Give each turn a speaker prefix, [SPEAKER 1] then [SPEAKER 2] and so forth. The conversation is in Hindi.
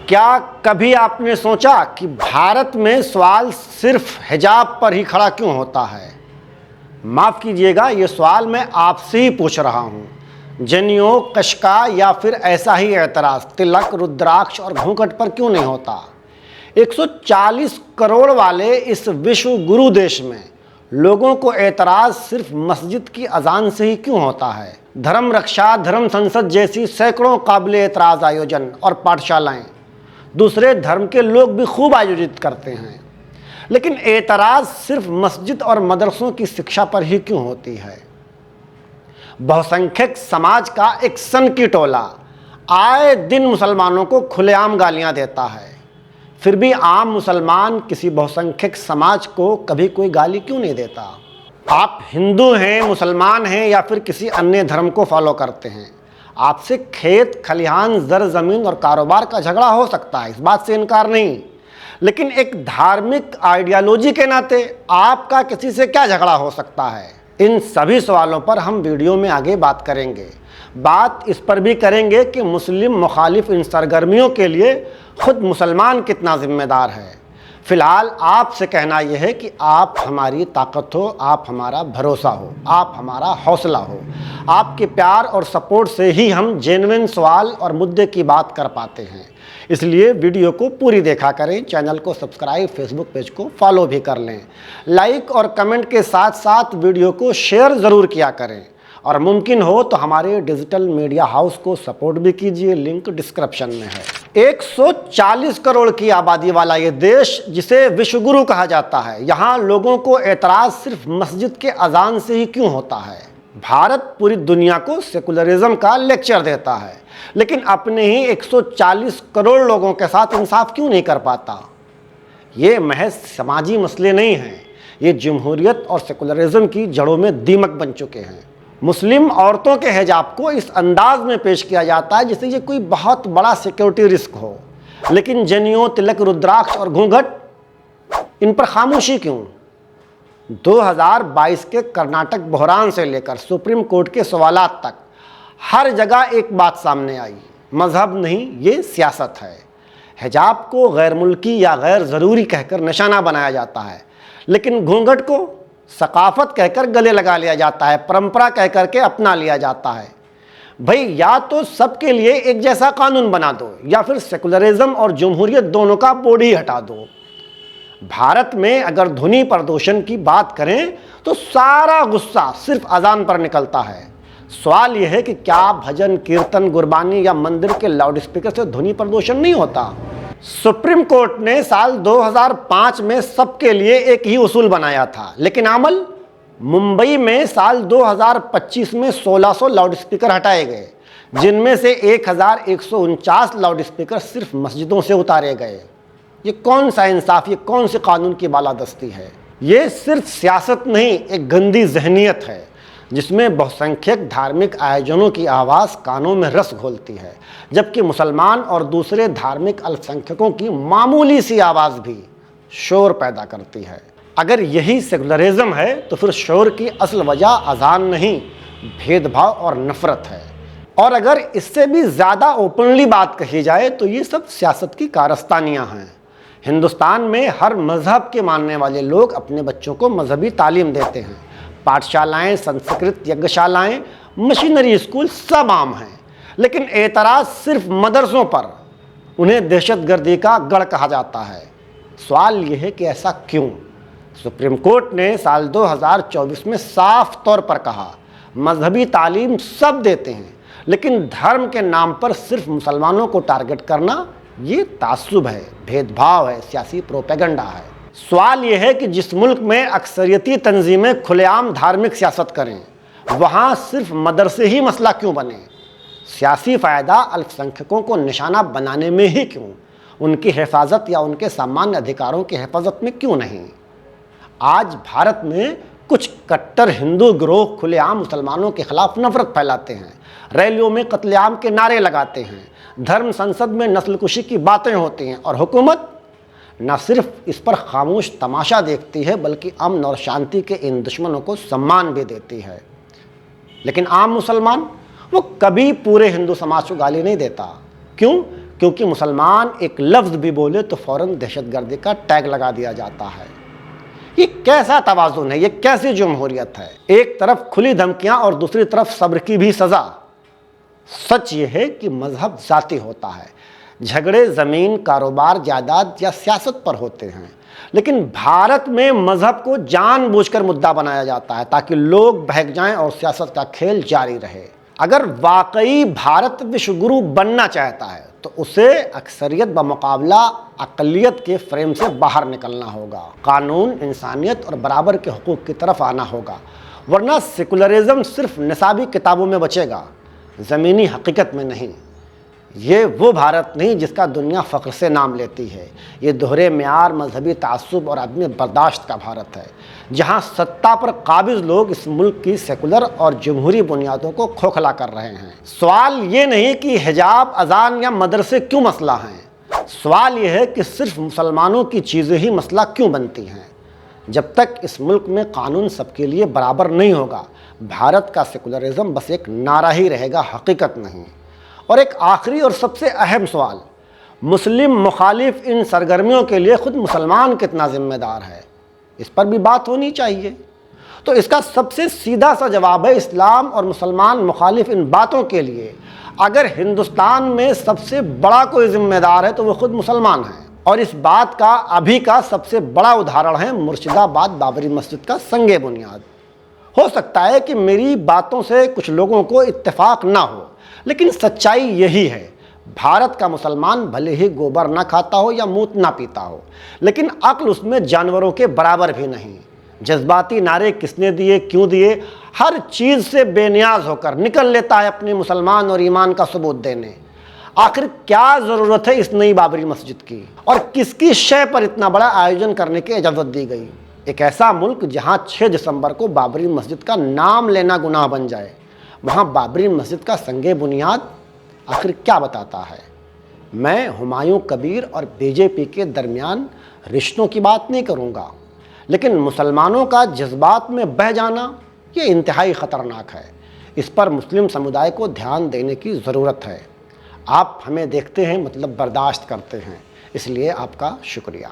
[SPEAKER 1] क्या कभी आपने सोचा कि भारत में सवाल सिर्फ हिजाब पर ही खड़ा क्यों होता है? माफ़ कीजिएगा, ये सवाल मैं आपसे ही पूछ रहा हूँ। जनेऊ, कशका या फिर ऐसा ही एतराज़ तिलक, रुद्राक्ष और घूंघट पर क्यों नहीं होता? 140 करोड़ वाले इस विश्व गुरु देश में लोगों को एतराज़ सिर्फ मस्जिद की अजान से ही क्यों होता है? धर्म रक्षा, धर्म संसद जैसी सैकड़ों काबिल एतराज़ आयोजन और पाठशालाएं दूसरे धर्म के लोग भी खूब आयोजित करते हैं, लेकिन एतराज़ सिर्फ मस्जिद और मदरसों की शिक्षा पर ही क्यों होती है? बहुसंख्यक समाज का एक सन की टोला आए दिन मुसलमानों को खुलेआम गालियां देता है, फिर भी आम मुसलमान किसी बहुसंख्यक समाज को कभी कोई गाली क्यों नहीं देता? आप हिंदू हैं, मुसलमान हैं या फिर किसी अन्य धर्म को फॉलो करते हैं, आपसे खेत खलिहान, जर जमीन और कारोबार का झगड़ा हो सकता है, इस बात से इनकार नहीं, लेकिन एक धार्मिक आइडियोलॉजी के नाते आपका किसी से क्या झगड़ा हो सकता है? इन सभी सवालों पर हम वीडियो में आगे बात करेंगे। बात इस पर भी करेंगे कि मुस्लिम मुखालिफ इन सरगर्मियों के लिए खुद मुसलमान कितना जिम्मेदार है। फिलहाल आपसे कहना यह है कि आप हमारी ताकत हो, आप हमारा भरोसा हो, आप हमारा हौसला हो। आपके प्यार और सपोर्ट से ही हम जेन्युइन सवाल और मुद्दे की बात कर पाते हैं। इसलिए वीडियो को पूरी देखा करें, चैनल को सब्सक्राइब, फेसबुक पेज को फॉलो भी कर लें। लाइक और कमेंट के साथ साथ वीडियो को शेयर ज़रूर किया करें और मुमकिन हो तो हमारे डिजिटल मीडिया हाउस को सपोर्ट भी कीजिए, लिंक डिस्क्रिप्शन में है। 140 करोड़ की आबादी वाला ये देश जिसे विश्वगुरु कहा जाता है, यहाँ लोगों को एतराज़ सिर्फ मस्जिद के अजान से ही क्यों होता है? भारत पूरी दुनिया को सेकुलरिज्म का लेक्चर देता है, लेकिन अपने ही 140 करोड़ लोगों के साथ इंसाफ क्यों नहीं कर पाता? ये महज समाजी मसले नहीं हैं, ये जमहूरियत और सेकुलरिज्म की जड़ों में दीमक बन चुके हैं। मुस्लिम औरतों के हिजाब को इस अंदाज में पेश किया जाता है जैसे ये कोई बहुत बड़ा सिक्योरिटी रिस्क हो, लेकिन जनेऊ, तिलक, रुद्राक्ष और घूंघट, इन पर खामोशी क्यों? 2022 के कर्नाटक बहरान से लेकर सुप्रीम कोर्ट के सवालात तक हर जगह एक बात सामने आई, मजहब नहीं, ये सियासत है। हिजाब को गैर मुल्की या गैर ज़रूरी कहकर निशाना बनाया जाता है, लेकिन घूंघट को सकाफत कहकर गले लगा लिया जाता है, परंपरा कहकर के अपना लिया जाता है। भाई, या तो सबके लिए एक जैसा कानून बना दो या फिर सेकुलरिज्म और जमहूरियत दोनों का बोर्ड ही हटा दो। भारत में अगर ध्वनि प्रदूषण की बात करें तो सारा गुस्सा सिर्फ अजान पर निकलता है। सवाल यह है कि क्या भजन, कीर्तन, गुरबानी या मंदिर के लाउड स्पीकर से ध्वनि प्रदूषण नहीं होता? सुप्रीम कोर्ट ने साल 2005 में सबके लिए एक ही उसूल बनाया था, लेकिन अमल? मुंबई में साल 2025 में 1600 लाउड स्पीकर हटाए गए, जिनमें से 1149 लाउड स्पीकर सिर्फ मस्जिदों से उतारे गए। ये कौन सा इंसाफ, ये कौन से कानून की बालादस्ती है? ये सिर्फ सियासत नहीं, एक गंदी जहनीत है जिसमें बहुसंख्यक धार्मिक आयोजनों की आवाज़ कानों में रस घोलती है, जबकि मुसलमान और दूसरे धार्मिक अल्पसंख्यकों की मामूली सी आवाज़ भी शोर पैदा करती है। अगर यही सेकुलरिज्म है तो फिर शोर की असल वजह अजान नहीं, भेदभाव और नफरत है। और अगर इससे भी ज़्यादा ओपनली बात कही जाए तो ये सब सियासत की कारस्तानियाँ हैं। हिंदुस्तान में हर मज़हब के मानने वाले लोग अपने बच्चों को मजहबी तालीम देते हैं। पाठशालाएँ, संस्कृत यज्ञशालाएँ, मशीनरी स्कूल सब आम हैं, लेकिन एतराज़ सिर्फ मदरसों पर, उन्हें दहशतगर्दी का गढ़ कहा जाता है। सवाल यह है कि ऐसा क्यों? सुप्रीम कोर्ट ने साल 2024 में साफ तौर पर कहा, मजहबी तालीम सब देते हैं, लेकिन धर्म के नाम पर सिर्फ मुसलमानों को टारगेट करना ये तासुब है, भेदभाव है, सियासी प्रोपेगेंडा है। सवाल यह है कि जिस मुल्क में अक्सरियती तंजीमें खुलेआम धार्मिक सियासत करें, वहाँ सिर्फ मदरसे ही मसला क्यों बने? सियासी फ़ायदा अल्पसंख्यकों को निशाना बनाने में ही क्यों? उनकी हिफाजत या उनके सामान्य अधिकारों की हिफाजत में क्यों नहीं? आज भारत में कुछ कट्टर हिंदू गिरोह खुलेआम मुसलमानों के खिलाफ नफरत फैलाते हैं, रैलियों में कत्लेआम के नारे लगाते हैं, धर्म संसद में नस्लकुशी की बातें होती हैं, और हुकूमत न सिर्फ इस पर खामोश तमाशा देखती है बल्कि अमन और शांति के इन दुश्मनों को सम्मान भी देती है। लेकिन आम मुसलमान वो कभी पूरे हिंदू समाज को गाली नहीं देता। क्यों? क्योंकि मुसलमान एक लफ्ज़ भी बोले तो फ़ौरन दहशतगर्दी का टैग लगा दिया जाता है। ये कैसा तवाज़ुन है, ये कैसी जमहूरियत है? एक तरफ खुली धमकियां और दूसरी तरफ सब्र की भी सज़ा। सच ये है कि मजहब ज़ाती होता है, झगड़े ज़मीन, कारोबार, जायदाद या सियासत पर होते हैं, लेकिन भारत में मजहब को जानबूझकर मुद्दा बनाया जाता है ताकि लोग बहक जाएं और सियासत का खेल जारी रहे। अगर वाकई भारत विश्वगुरु बनना चाहता है तो उसे अक्सरियत बमुकाबला अक़लियत के फ्रेम से बाहर निकलना होगा, कानून, इंसानियत और बराबर के हुकूक की तरफ आना होगा, वरना सेकुलरिज्म सिर्फ निसाबी किताबों में बचेगा, ज़मीनी हकीकत में नहीं। ये वो भारत नहीं जिसका दुनिया फ़ख्र से नाम लेती है। ये दोहरे म्यार, मजहबी तासुब और आदमी बर्दाश्त का भारत है, जहाँ सत्ता पर काबिज लोग इस मुल्क की सेकुलर और जमहूरी बुनियादों को खोखला कर रहे हैं। सवाल ये नहीं कि हिजाब, अजान या मदरसे क्यों मसला हैं, सवाल ये है कि सिर्फ मुसलमानों की चीज़ें ही मसला क्यों बनती हैं। जब तक इस मुल्क में कानून सबके लिए बराबर नहीं होगा, भारत का सेकुलरिज्म बस एक नारा ही रहेगा, हकीकत नहीं। और एक आखिरी और सबसे अहम सवाल, मुस्लिम मुखालिफ इन सरगर्मियों के लिए खुद मुसलमान कितना जिम्मेदार है, इस पर भी बात होनी चाहिए। तो इसका सबसे सीधा सा जवाब है, इस्लाम और मुसलमान मुखालिफ इन बातों के लिए अगर हिंदुस्तान में सबसे बड़ा कोई जिम्मेदार है तो वो खुद मुसलमान हैं। और इस बात का अभी का सबसे बड़ा उदाहरण है मुर्शिदाबाद बाबरी मस्जिद का संगे बुनियाद। हो सकता है कि मेरी बातों से कुछ लोगों को इत्तेफाक ना हो, लेकिन सच्चाई यही है, भारत का मुसलमान भले ही गोबर ना खाता हो या मूत ना पीता हो, लेकिन अक्ल उसमें जानवरों के बराबर भी नहीं। जज्बाती नारे किसने दिए, क्यों दिए, हर चीज़ से बेनियाज होकर निकल लेता है अपने मुसलमान और ईमान का सबूत देने। आखिर क्या ज़रूरत है इस नई बाबरी मस्जिद की, और किसकी शय पर इतना बड़ा आयोजन करने की इजाज़त दी गई? एक ऐसा मुल्क जहाँ 6 दिसंबर को बाबरी मस्जिद का नाम लेना गुनाह बन जाए, वहाँ बाबरी मस्जिद का संगे बुनियाद आखिर क्या बताता है? मैं हुमायूं कबीर और बीजेपी के दरमियान रिश्तों की बात नहीं करूँगा, लेकिन मुसलमानों का जज्बात में बह जाना ये इंतहाई ख़तरनाक है। इस पर मुस्लिम समुदाय को ध्यान देने की ज़रूरत है। आप हमें देखते हैं, मतलब बर्दाश्त करते हैं, इसलिए आपका शुक्रिया।